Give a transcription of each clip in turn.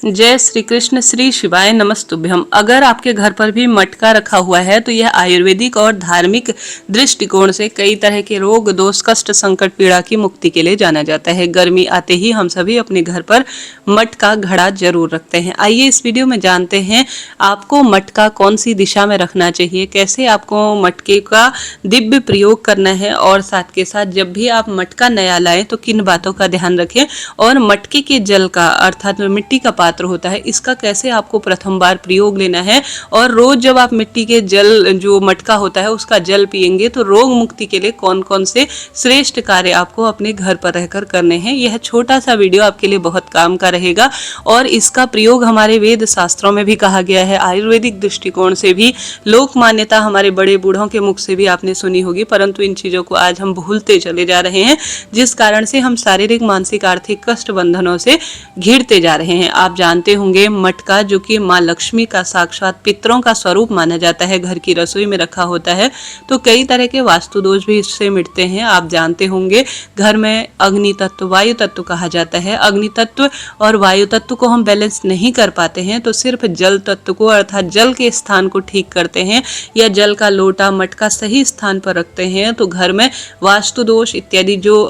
जय श्री कृष्ण, श्री शिवाय नमस्तुभ्यम। अगर आपके घर पर भी मटका रखा हुआ है तो यह आयुर्वेदिक और धार्मिक दृष्टिकोण से कई तरह के रोग दोष कष्ट संकट पीड़ा की मुक्ति के लिए जाना जाता है। गर्मी आते ही हम सभी अपने घर पर मटका घड़ा जरूर रखते हैं। आइए इस वीडियो में जानते हैं आपको मटका कौन सी दिशा में रखना चाहिए, कैसे आपको मटके का दिव्य प्रयोग करना है और साथ के साथ जब भी आप मटका नया लाएं तो किन बातों का ध्यान रखें और मटके के जल का अर्थात मिट्टी का पात्र होता है इसका कैसे आपको प्रथम बार प्रयोग लेना है। और रोज जब आप मिट्टी के जल जो मटका होता है उसका जल पिएंगे तो रोग मुक्ति के लिए कौन कौन से श्रेष्ठ कार्य आपको अपने घर पर रहकर करने हैं। यह छोटा सा वीडियो आपके लिए बहुत काम का रहेगा और इसका प्रयोग हमारे वेद शास्त्रों में भी कहा गया है, आयुर्वेदिक दृष्टिकोण से भी लोक मान्यता हमारे बड़े बूढ़ों के मुख से भी आपने सुनी होगी, परंतु इन चीजों को आज हम भूलते चले जा रहे हैं जिस कारण से हम शारीरिक मानसिक आर्थिक कष्ट बंधनों से घिरते जा रहे हैं। आप जानते होंगे मटका जो कि माँ लक्ष्मी का साक्षात पितरों का स्वरूप माना जाता है, घर की रसोई में रखा होता है तो कई तरह के वास्तु दोष भी इससे मिटते हैं। आप जानते होंगे घर में अग्नि तत्व वायु तत्व कहा जाता है, अग्नि तत्व और वायु तत्व को हम बैलेंस नहीं कर पाते हैं तो सिर्फ जल तत्व को अर्थात जल के स्थान को ठीक करते हैं या जल का लोटा मटका सही स्थान पर रखते हैं तो घर में वास्तु दोष इत्यादि जो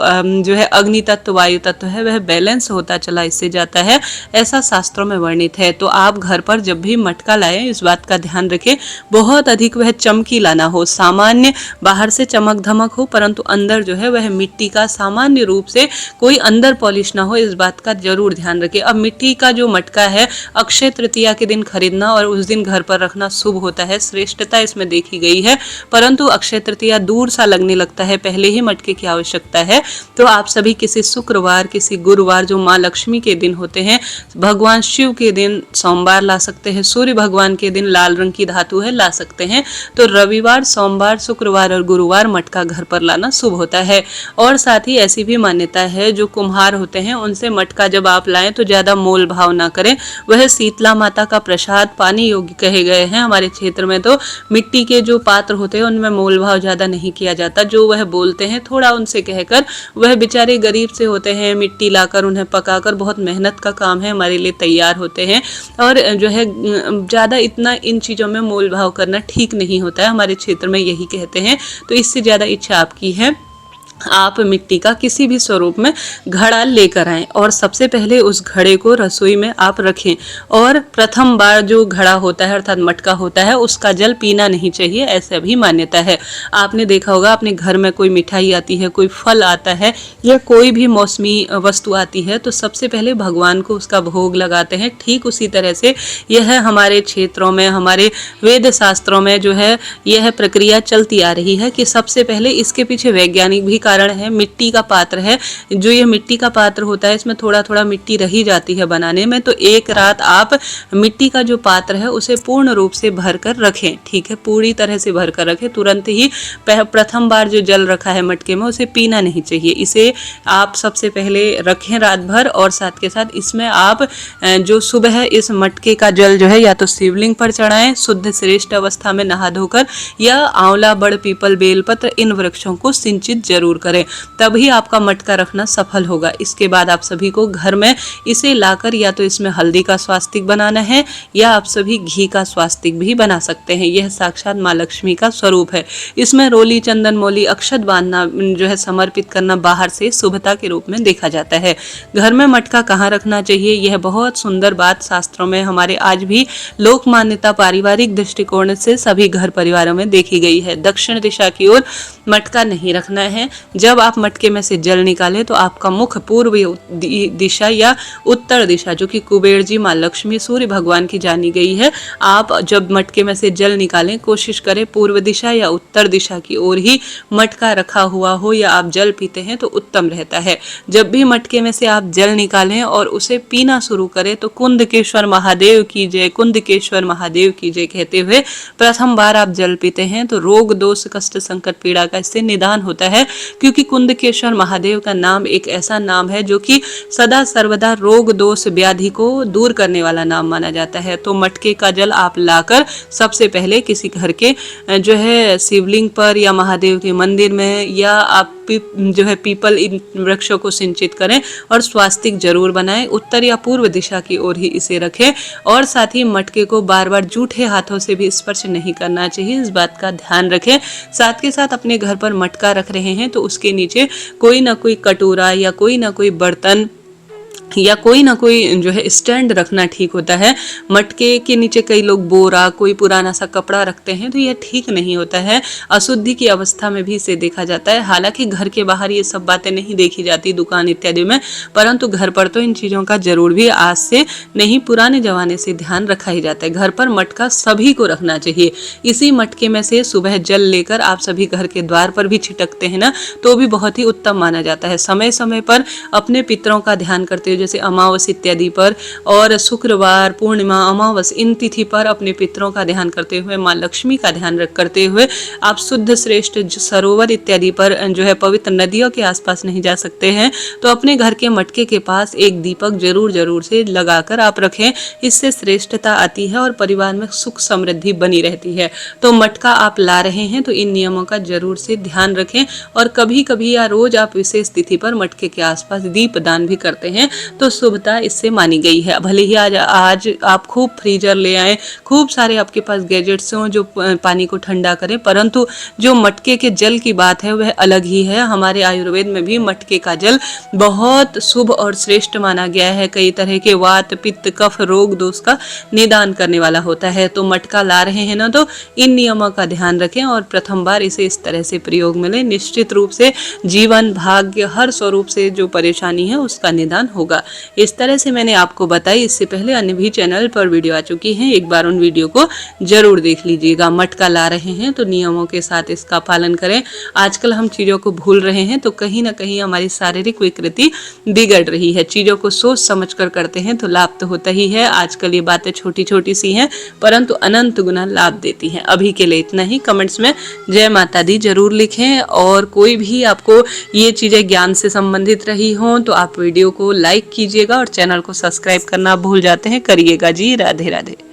है अग्नि तत्व वायु तत्व है वह बैलेंस होता चला इससे जाता है, ऐसा शास्त्रों में वर्णित है। तो आप घर पर जब भी मटका लाएं इस बात का ध्यान रखें बहुत अधिक वह चमकीला ना हो, सामान्य बाहर से चमक धमक हो परंतु अंदर जो है वह मिट्टी का सामान्य रूप से कोई अंदर पॉलिश ना हो, इस बात का जरूर ध्यान रखें। अब मिट्टी का जो मटका है अक्षय तृतीया के दिन खरीदना और उस दिन घर पर रखना शुभ होता है, श्रेष्ठता इसमें देखी गई है, परंतु अक्षय तृतीया दूर सा लगने लगता है, पहले ही मटके की आवश्यकता है। तो आप सभी किसी शुक्रवार किसी गुरुवार जो माँ लक्ष्मी के दिन होते हैं, भगवान शिव के दिन सोमवार ला सकते हैं, सूर्य भगवान के दिन लाल रंग की धातु है ला सकते हैं, तो रविवार सोमवार शुक्रवार और गुरुवार मटका घर पर लाना शुभ होता है। और साथ ही ऐसी भी मान्यता है जो कुम्हार होते हैं उनसे मटका जब आप लाएं तो ज्यादा मोल भाव ना करें, वह शीतला माता का प्रसाद पानी योग्य कहे गए हैं। हमारे क्षेत्र में तो मिट्टी के जो पात्र होते हैं उनमें मोल भाव ज्यादा नहीं किया जाता, जो वह बोलते हैं थोड़ा उनसे कहकर, वह बेचारे गरीब से होते हैं, मिट्टी लाकर उन्हें पकाकर बहुत मेहनत का काम है हमारे लिए तैयार होते हैं और जो है ज़्यादा इतना इन चीज़ों में मोल भाव करना ठीक नहीं होता है, हमारे क्षेत्र में यही कहते हैं। तो इससे ज़्यादा इच्छा आपकी है आप मिट्टी का किसी भी स्वरूप में घड़ा लेकर आएं और सबसे पहले उस घड़े को रसोई में आप रखें और प्रथम बार जो घड़ा होता है अर्थात मटका होता है उसका जल पीना नहीं चाहिए, ऐसा भी मान्यता है। आपने देखा होगा अपने घर में कोई मिठाई आती है, कोई फल आता है या कोई भी मौसमी वस्तु आती है तो सबसे पहले भगवान को उसका भोग लगाते हैं। ठीक उसी तरह से यह हमारे क्षेत्रों में हमारे वेद शास्त्रों में जो है यह प्रक्रिया चलती आ रही है कि सबसे पहले इसके पीछे वैज्ञानिक भी कारण है, मिट्टी का पात्र है, जो ये मिट्टी का पात्र होता है इसमें थोड़ा थोड़ा मिट्टी रही जाती है बनाने में, तो एक रात आप मिट्टी का जो पात्र है उसे पूर्ण रूप से भर कर रखें, ठीक है, पूरी तरह से भर कर रखें। तुरंत ही प्रथम बार जो जल रखा है मटके में उसे पीना नहीं चाहिए, इसे आप सबसे पहले रखें रात भर और साथ के साथ इसमें आप जो सुबह इस मटके का जल जो है या तो शिवलिंग पर चढ़ाएं शुद्ध श्रेष्ठ अवस्था में नहा धोकर या आंवला बड़ पीपल बेलपत्र इन वृक्षों को सिंचित जरूर करें, तभी आपका मटका रखना सफल होगा। इसके बाद आप सभी को घर में इसे लाकर या तो इसमें हल्दी का स्वास्तिक बनाना है या आप सभी घी का स्वास्तिक भी बना सकते हैं, यह साक्षात माँ लक्ष्मी का स्वरूप है। इसमें रोली चंदन मोली अक्षत बांधना जो है समर्पित करना बाहर से शुभता के रूप में देखा जाता है। घर में मटका कहाँ रखना चाहिए यह बहुत सुंदर बात शास्त्रों में हमारे आज भी लोक मान्यता पारिवारिक दृष्टिकोण से सभी घर परिवारों में देखी गई है। दक्षिण दिशा की ओर मटका नहीं रखना है। जब आप मटके में से जल निकालें तो आपका मुख पूर्व दिशा या उत्तर दिशा जो कि कुबेर जी माँ लक्ष्मी सूर्य भगवान की जानी गई है, आप जब मटके में से जल निकालें कोशिश करें पूर्व दिशा या उत्तर दिशा की ओर ही मटका रखा हुआ हो या आप जल पीते हैं तो उत्तम रहता है। जब भी मटके में से आप जल निकालें और उसे पीना शुरू करें तो कुंदकेश्वर महादेव की जय कुंदकेश्वर महादेव की जय कहते हुए प्रथम बार आप जल पीते हैं तो रोग दोष कष्ट संकट पीड़ा का इससे निदान होता है, क्योंकि कुंदकेश्वर महादेव का नाम एक ऐसा नाम है जो कि सदा सर्वदा रोग दोष व्याधि को दूर करने वाला नाम माना जाता है। तो मटके का जल आप लाकर सबसे पहले किसी घर के जो है शिवलिंग पर या महादेव के मंदिर में या आप जो है पीपल इन वृक्षों को सिंचित करें और स्वास्तिक जरूर बनाएं। उत्तर या पूर्व दिशा की ओर ही इसे रखें और साथ ही मटके को बार बार जूठे हाथों से भी स्पर्श नहीं करना चाहिए, इस बात का ध्यान रखें। साथ के साथ अपने घर पर मटका रख रहे हैं तो उसके नीचे कोई ना कोई कटोरा या कोई ना कोई बर्तन या कोई ना कोई जो है स्टैंड रखना ठीक होता है। मटके के नीचे कई लोग बोरा, कोई पुराना सा कपड़ा रखते हैं तो यह ठीक नहीं होता है। अशुद्धि की अवस्था में भी इसे देखा जाता है। हालांकि घर के बाहर ये सब बातें नहीं देखी जाती दुकान इत्यादि में, परंतु घर पर तो इन चीज़ों का जरूर भी आज से नहीं पुराने जमाने से ध्यान रखा ही जाता है। घर पर मटका सभी को रखना चाहिए। इसी मटके में से सुबह जल लेकर आप सभी घर के द्वार पर भी छिटकते हैं ना, तो भी बहुत ही उत्तम माना जाता है। समय समय पर अपने पितरों का ध्यान करते हुए, जैसे अमावस इत्यादि पर और शुक्रवार, पूर्णिमा, अमावस, इन तिथि पर अपने पितरों का ध्यान करते हुए, माँ लक्ष्मी का ध्यान करते हुए आप शुद्ध श्रेष्ठ सरोवर इत्यादि पर जो है पवित्र नदियों के आसपास नहीं जा सकते हैं तो अपने घर के मटके के पास एक दीपक जरूर से लगाकर आप रखें। इससे श्रेष्ठता आती है और परिवार में सुख समृद्धि बनी रहती है। तो मटका आप ला रहे हैं तो इन नियमों का जरूर से ध्यान रखें और कभी कभी या रोज आप विशेष तिथि पर मटके के आसपास दीप दान भी करते हैं तो शुभता इससे मानी गई है। भले ही आज आप खूब फ्रीजर ले आए, खूब सारे आपके पास गैजेट्स हों जो पानी को ठंडा करें, परंतु जो मटके के जल की बात है वह अलग ही है। हमारे आयुर्वेद में भी मटके का जल बहुत शुभ और श्रेष्ठ माना गया है। कई तरह के वात, पित्त, कफ, रोग दोष का निदान करने वाला होता है। तो मटका ला रहे हैं ना तो इन नियमों का ध्यान रखें और प्रथम बार इसे इस तरह से प्रयोग में लें। निश्चित रूप से जीवन, भाग्य, हर स्वरूप से जो परेशानी है उसका निदान होगा। इस तरह से मैंने आपको बताई। इससे पहले अन्य भी चैनल पर वीडियो आ चुकी हैं, एक बार उन वीडियो को जरूर देख लीजिएगा। मटका ला रहे हैं तो नियमों के साथ इसका पालन करें। आजकल हम चीज़ों को भूल रहे हैं तो कहीं ना कहीं हमारी शारीरिक विकृति बिगड़ रही है। चीज़ों को सोच समझ कर करते हैं तो लाभ तो होता ही है। आजकल ये बातें छोटी छोटी सी हैं परंतु अनंत गुना लाभ देती हैं। अभी के लिए इतना ही। कमेंट्स में जय माता दी जरूर लिखें और कोई भी आपको ये चीज़ें ज्ञान से संबंधित रही हों तो आप वीडियो को लाइक कीजिएगा और चैनल को सब्सक्राइब करना भूल जाते हैं, करिएगा जी। राधे राधे।